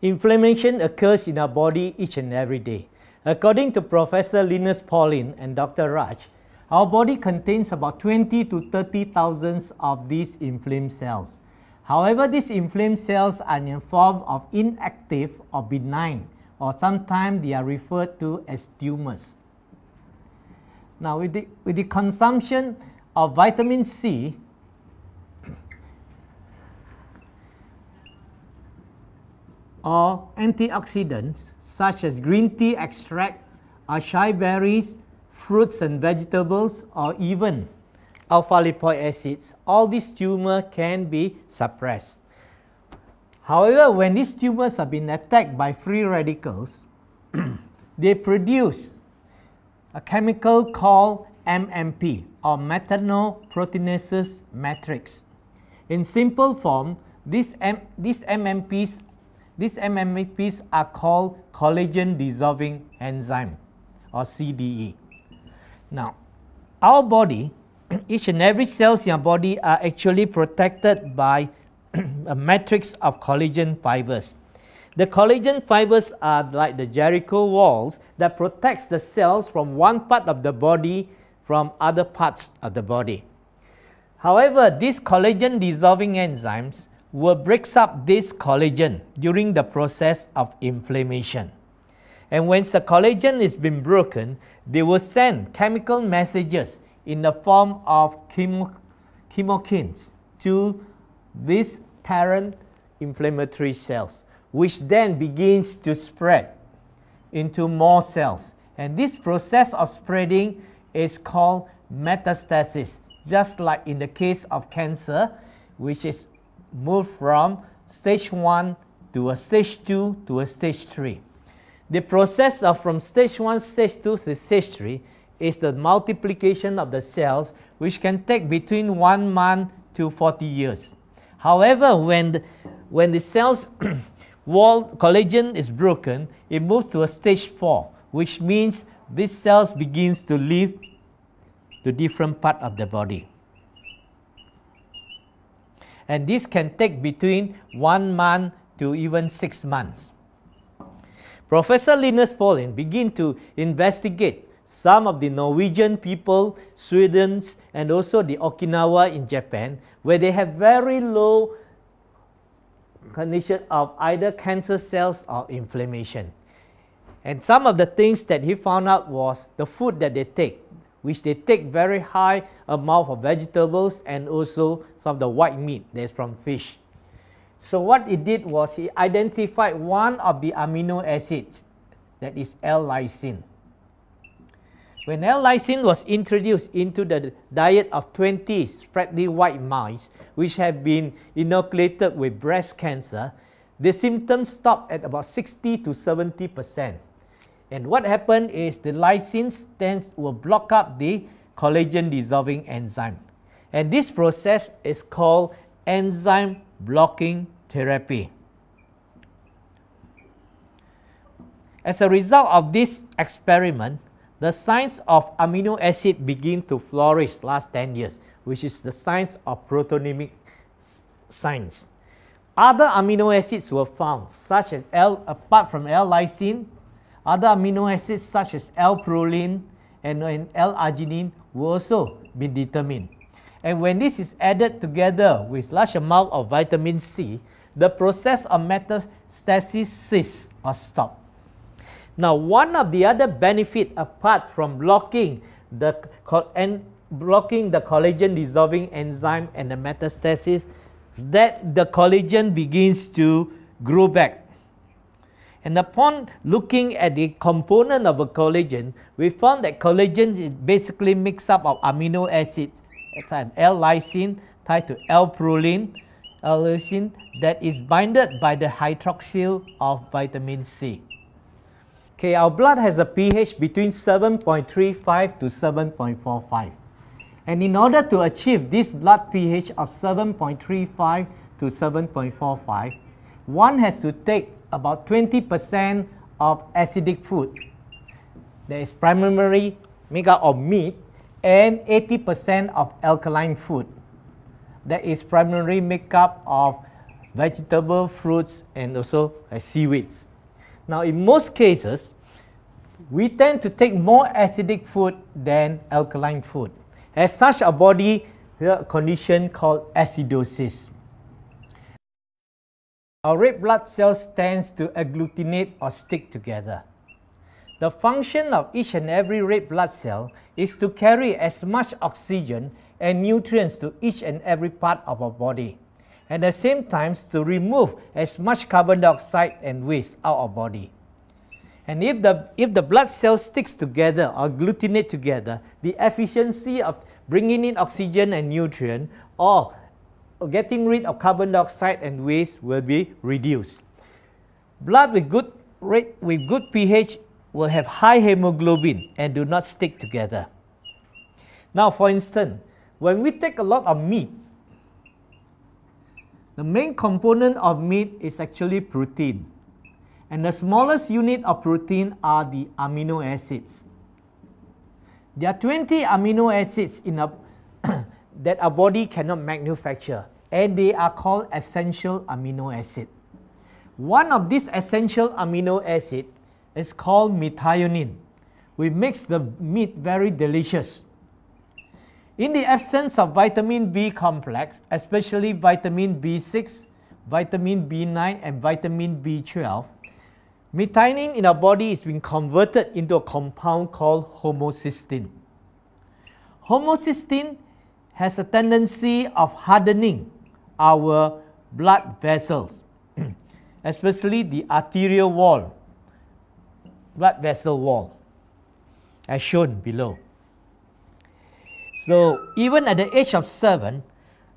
Inflammation occurs in our body each and every day. According to Professor Linus Pauling and Dr. Raj, our body contains about 20 to 30,000 of these inflamed cells. However, these inflamed cells are in the form of inactive or benign, or sometimes they are referred to as tumors. Now, with the consumption of vitamin C, or antioxidants such as green tea extract, acai berries, fruits and vegetables, or even alpha-lipoic acids, all these tumors can be suppressed. However, when these tumors have been attacked by free radicals, they produce a chemical called MMP, or methanoproteinases matrix. In simple form, these MMPs are called collagen dissolving enzyme, or CDE. Now, our body, each and every cells in our body are actually protected by a matrix of collagen fibers. The collagen fibers are like the Jericho walls that protects the cells from one part of the body from other parts of the body. However, these collagen dissolving enzymes will break up this collagen during the process of inflammation. And once the collagen is been broken, they will send chemical messages in the form of chemokines to these parent inflammatory cells, which then begins to spread into more cells. And this process of spreading is called metastasis, just like in the case of cancer, which is moved from stage 1 to a stage 2 to a stage 3. The process of from stage 1, stage 2 to stage 3 is the multiplication of the cells, which can take between 1 month to 40 years. However, when the cells wall collagen is broken, it moves to a stage 4, which means these cells begins to leave to different part of the body. And this can take between 1 month to even 6 months. Professor Linus Pauling began to investigate some of the Norwegian people, Sweden, and also the Okinawa in Japan, where they have very low condition of either cancer cells or inflammation. And some of the things that he found out was the food that they take, which they take very high amount of vegetables and also some of the white meat that's from fish. So what he did was he identified one of the amino acids, that is L-lysine. When L-lysine was introduced into the diet of 20 spreadly white mice, which have been inoculated with breast cancer, the symptoms stopped at about 60 to 70%. And what happened is the lysine will block up the collagen dissolving enzyme. And this process is called enzyme blocking therapy. As a result of this experiment, the science of amino acid began to flourish last 10 years, which is the science of protonymic science. Other amino acids were found, such as apart from L-lysine, other amino acids such as L-proline and L-arginine will also be determined. And when this is added together with large amount of vitamin C, the process of metastasis ceases or stops. Now, one of the other benefits apart from blocking the collagen dissolving enzyme and the metastasis is that the collagen begins to grow back. And upon looking at the component of a collagen, we found that collagen is basically mixed up of amino acids, L-lysine tied to L-proline, L-lysine that is binded by the hydroxyl of vitamin C. Okay, our blood has a pH between 7.35 to 7.45. And in order to achieve this blood pH of 7.35 to 7.45, one has to take about 20% of acidic food that is primarily made up of meat and 80% of alkaline food that is primarily made up of vegetable, fruits, and also seaweeds. Now, in most cases, we tend to take more acidic food than alkaline food. As such, our body has a condition called acidosis. Our red blood cells tends to agglutinate or stick together. The function of each and every red blood cell is to carry as much oxygen and nutrients to each and every part of our body, and at the same time to remove as much carbon dioxide and waste out of our body. And if the blood cells sticks together or agglutinate together, the efficiency of bringing in oxygen and nutrient or getting rid of carbon dioxide and waste will be reduced. Blood with good pH will have high hemoglobin and do not stick together. Now, for instance, when we take a lot of meat, the main component of meat is actually protein. And the smallest unit of protein are the amino acids. There are 20 amino acids that our body cannot manufacture, and they are called essential amino acids. One of these essential amino acids is called methionine, which makes the meat very delicious. In the absence of vitamin B complex, especially vitamin B6, vitamin B9, and vitamin B12, methionine in our body is being converted into a compound called homocysteine. Homocysteine has a tendency of hardening our blood vessels, especially the arterial wall, blood vessel wall, as shown below. So even at the age of 7,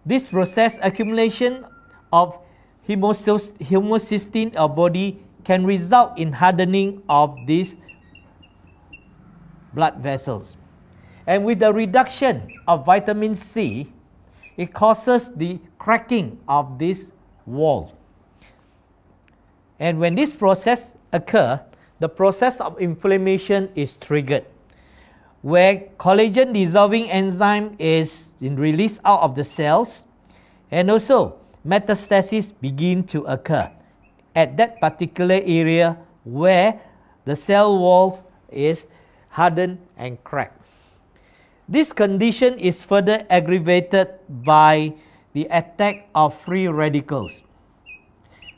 this process accumulation of homocysteine in our body can result in hardening of these blood vessels. And with the reduction of vitamin C, it causes the cracking of this wall. And when this process occurs, the process of inflammation is triggered, where collagen dissolving enzyme is released out of the cells, and also metastasis begin to occur at that particular area where the cell walls is hardened and cracked. This condition is further aggravated by the attack of free radicals.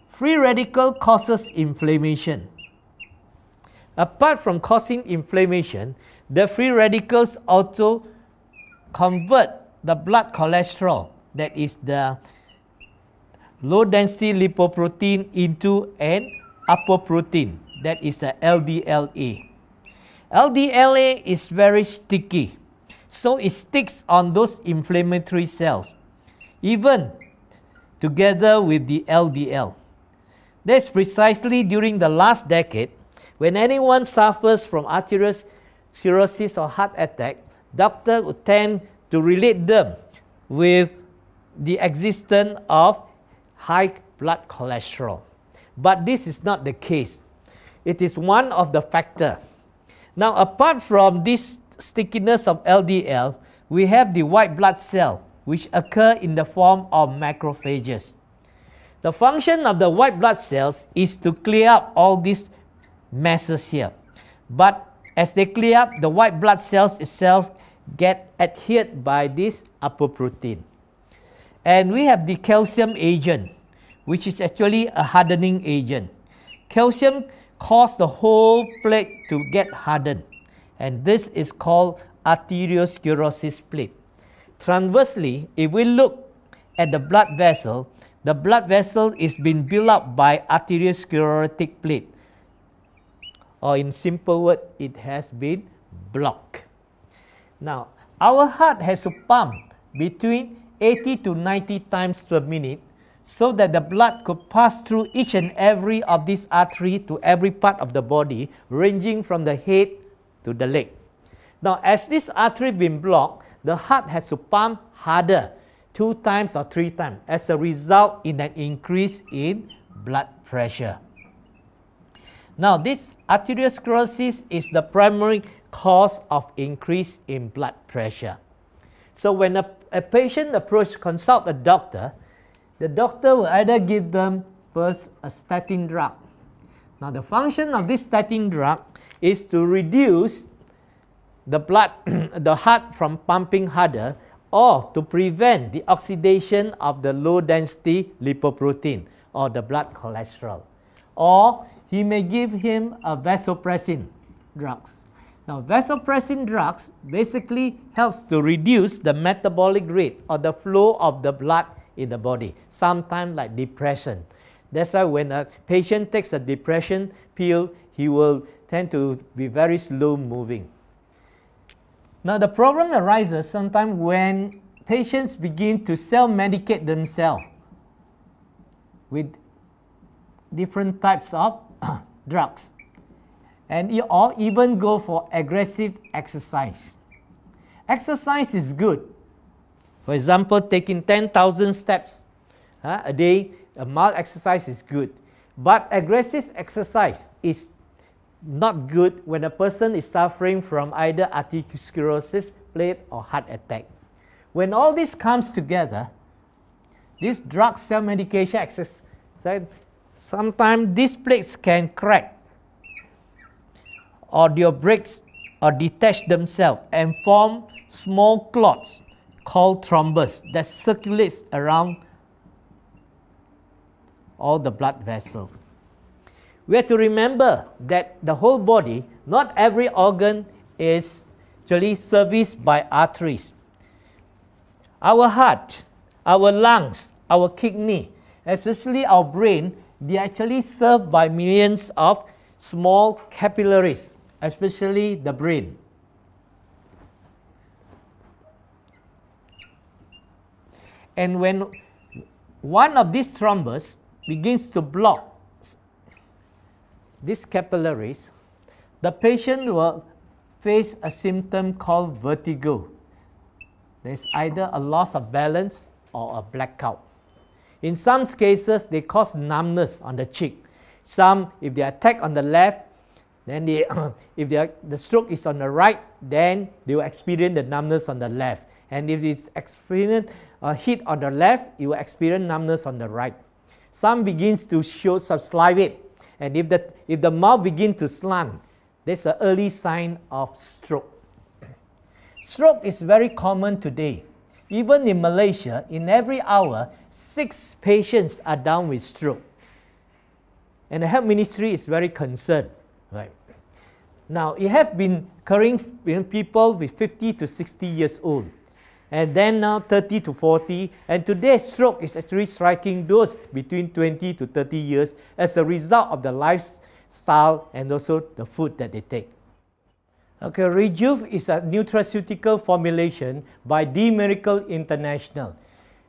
Free radical causes inflammation. Apart from causing inflammation, the free radicals also convert the blood cholesterol, that is the low density lipoprotein, into an apoprotein, that is a LDLA. LDLA is very sticky, so it sticks on those inflammatory cells, even together with the LDL. That's precisely during the last decade when anyone suffers from arteriosclerosis or heart attack, doctors would tend to relate them with the existence of high blood cholesterol. But this is not the case. It is one of the factors. Now, apart from this stickiness of LDL, we have the white blood cell, which occur in the form of macrophages. The function of the white blood cells is to clear up all these masses here. But as they clear up, the white blood cells itself get adhered by this apoprotein. And we have the calcium agent, which is actually a hardening agent. Calcium causes the whole plate to get hardened, and this is called arteriosclerosis plate. Transversely, if we look at the blood vessel is being built up by arteriosclerotic plate, or in simple word, it has been blocked. Now, our heart has to pump between 80 to 90 times per minute so that the blood could pass through each and every of these arteries to every part of the body, ranging from the head to the leg. Now, as this artery been blocked, the heart has to pump harder, 2 times or 3 times, as a result in an increase in blood pressure. Now, this arteriosclerosis is the primary cause of increase in blood pressure. So when a patient consult a doctor, the doctor will either give them first a statin drug. Now the function of this statin drug is to reduce the blood, the heart from pumping harder, or to prevent the oxidation of the low density lipoprotein or the blood cholesterol. Or he may give him a vasopressin drugs. Now vasopressin drugs basically helps to reduce the metabolic rate or the flow of the blood in the body, sometimes like depression. That's why when a patient takes a depression pill, he will tend to be very slow moving. Now the problem arises sometimes when patients begin to self-medicate themselves with different types of drugs, and or even go for aggressive exercise. Exercise is good. For example, taking 10,000 steps a day, a mild exercise is good. But aggressive exercise is not good when a person is suffering from either atherosclerosis, plaque, or heart attack. When all this comes together, this drug self-medication exercise, sometimes these plaques can crack or break or detach themselves and form small clots called thrombus that circulates around all the blood vessels. We have to remember that the whole body, not every organ is actually serviced by arteries. Our heart, our lungs, our kidney, especially our brain, they are actually served by millions of small capillaries, especially the brain. And when one of these thrombus begins to block these capillaries, the patient will face a symptom called vertigo. There's either a loss of balance or a blackout. In some cases, they cause numbness on the cheek. Some, if they attack on the left, then if the stroke is on the right, then they will experience the numbness on the left. And if it's experienced hit on the left, you will experience numbness on the right. Some begins to show some salivate. And if the mouth begins to slant, that's an early sign of stroke. Stroke is very common today. Even in Malaysia, in every hour, 6 patients are down with stroke. And the health ministry is very concerned. Right? Now, it has been occurring in people with 50 to 60 years old. And then now 30 to 40, and today stroke is actually striking those between 20 to 30 years as a result of the lifestyle and also the food that they take. Okay, Rejuv is a nutraceutical formulation by D Medical International.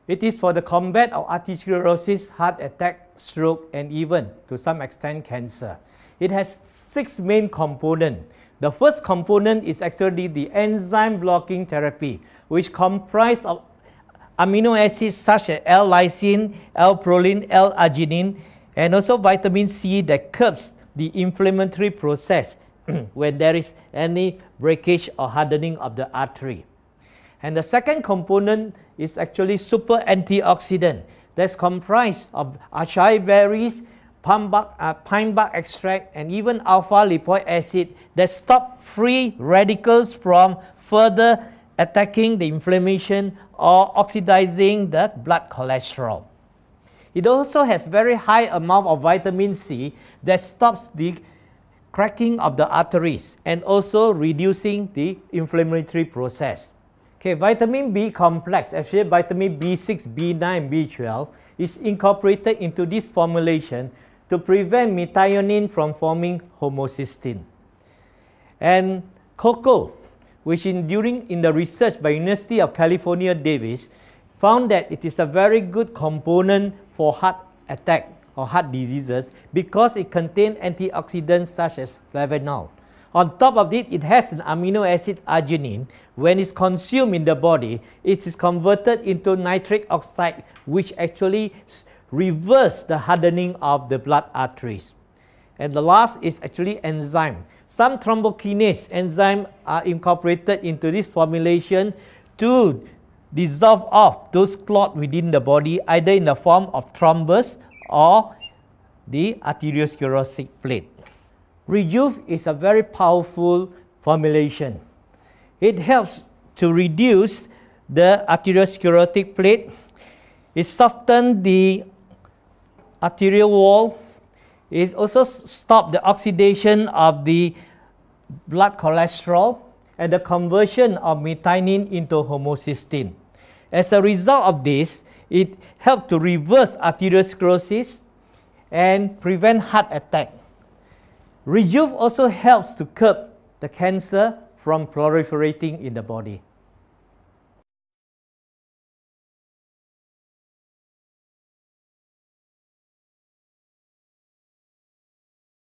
It is for the combat of atherosclerosis, heart attack, stroke, and even to some extent cancer. It has 6 main components. The first component is actually the enzyme blocking therapy, which comprises of amino acids such as L-lysine, L-proline, L-arginine, and also vitamin C that curbs the inflammatory process when there is any breakage or hardening of the artery. And the second component is actually super antioxidant that's comprised of acai berries, pine bark extract, and even alpha lipoic acid that stop free radicals from further attacking the inflammation or oxidizing the blood cholesterol. It also has very high amount of vitamin C that stops the cracking of the arteries and also reducing the inflammatory process. Okay, vitamin B complex, actually vitamin B6, B9, B12, is incorporated into this formulation to prevent methionine from forming homocysteine. And cocoa, which in the research by University of California, Davis, found that it is a very good component for heart attack or heart diseases because it contains antioxidants such as flavanol. On top of it, it has an amino acid arginine. When it's consumed in the body, it is converted into nitric oxide, which actually reverses the hardening of the blood arteries. And the last is actually enzyme. Some thrombokinase enzymes are incorporated into this formulation to dissolve off those clots within the body, either in the form of thrombus or the arteriosclerotic plate. Rejuv is a very powerful formulation. It helps to reduce the arteriosclerotic plate. It softens the arterial wall. It also stops the oxidation of the blood cholesterol and the conversion of methionine into homocysteine. As a result of this, it helps to reverse arteriosclerosis and prevent heart attack. Rejuv also helps to curb the cancer from proliferating in the body.